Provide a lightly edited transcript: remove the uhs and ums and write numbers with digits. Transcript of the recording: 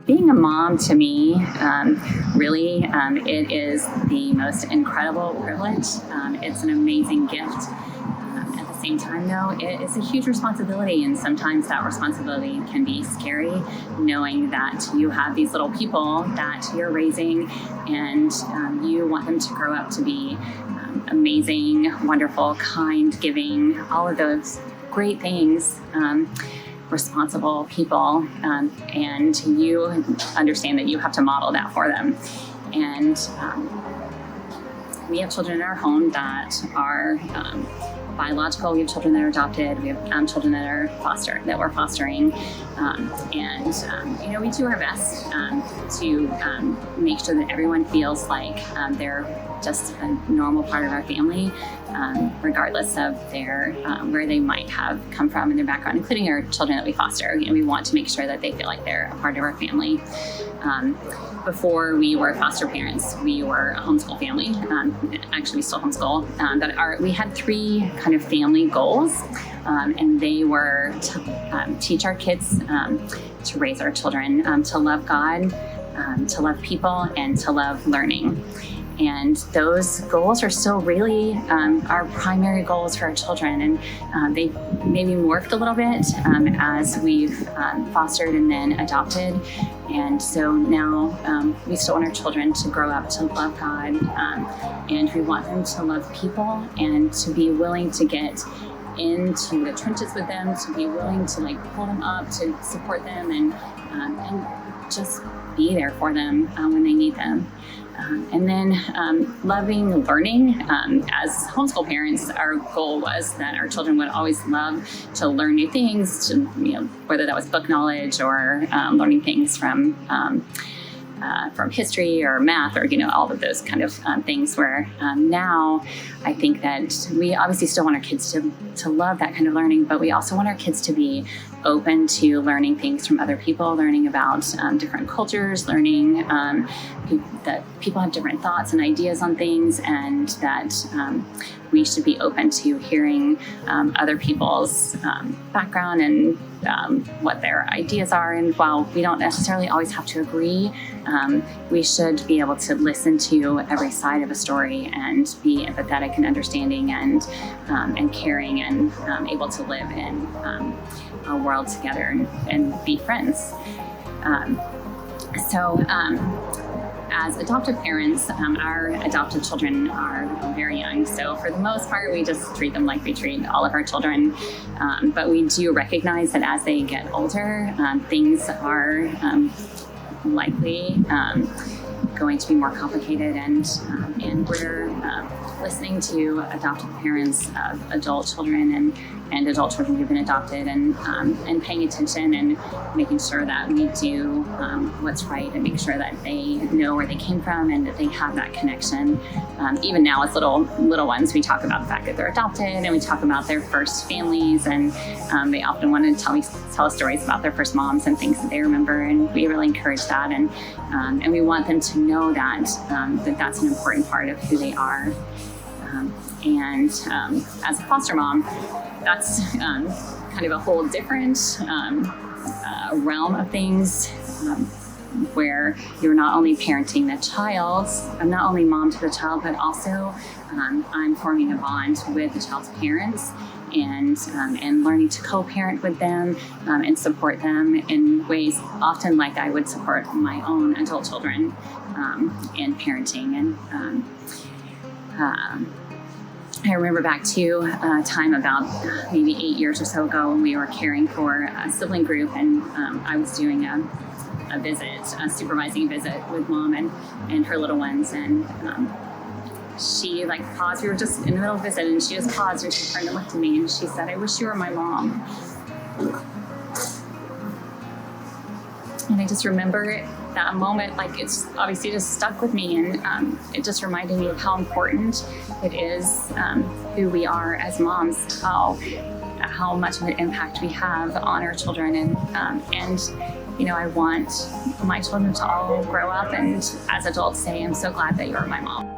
being a mom to me, really, it is the most incredible privilege. It's an amazing gift. At the same time, though, it is a huge responsibility, and sometimes that responsibility can be scary, knowing that you have these little people that you're raising, and you want them to grow up to be amazing, wonderful, kind, giving, all of those great things. Responsible people, and you understand that you have to model that for them. And we have children in our home that are biological. We have children that are adopted. We have children that are we're fostering, and we do our best to make sure that everyone feels like they're just a normal part of our family, regardless of their where they might have come from in their background, including our children that we foster. We want to make sure that they feel like they're a part of our family. Before we were foster parents, we were a homeschool family. Actually, we still homeschool. But we had three kind of family goals, and they were to teach our kids to raise our children, to love God, to love people, and to love learning. And those goals are still really our primary goals for our children. And they maybe morphed a little bit as we've fostered and then adopted. And so now we still want our children to grow up to love God, and we want them to love people and to be willing to get into the trenches with them, to be willing to pull them up, to support them, and just be there for them when they need them. And then loving learning. As homeschool parents, our goal was that our children would always love to learn new things, whether that was book knowledge or learning things from history or math, or all of those kind of things. Where now I think that we obviously still want our kids to love that kind of learning, but we also want our kids to be open to learning things from other people, learning about different cultures, learning that people have different thoughts and ideas on things, and that we should be open to hearing other people's background and what their ideas are. And while we don't necessarily always have to agree, we should be able to listen to every side of a story and be empathetic and understanding and caring, and able to live in a world together and be friends. As adoptive parents, our adopted children are very young. So for the most part, we just treat them like we treat all of our children. But we do recognize that as they get older, things are likely going to be more complicated, and we're listening to adoptive parents of adult children and adult children who've been adopted, and paying attention and making sure that we do what's right, and make sure that they know where they came from and that they have that connection. Even now as little ones, we talk about the fact that they're adopted, and we talk about their first families, and they often want to tell us stories about their first moms and things that they remember, and we really encourage that, and we want them to know that that's an important part of who they are. And as a foster mom, that's kind of a whole different realm of things, where you're not only parenting the child, I'm not only mom to the child, but also I'm forming a bond with the child's parents, and learning to co-parent with them, and support them in ways often like I would support my own adult children in parenting. And I remember back to a time about maybe 8 years or so ago, when we were caring for a sibling group, and I was doing a supervising visit with mom and her little ones, and she paused. We were just in the middle of the visit, and she just paused, and she turned and looked at me, and she said, "I wish you were my mom." And I just remember that moment, it's obviously just stuck with me, and it just reminded me of how important it is, who we are as moms, how much of an impact we have on our children, and I want my children to all grow up and as adults say, "I'm so glad that you're my mom."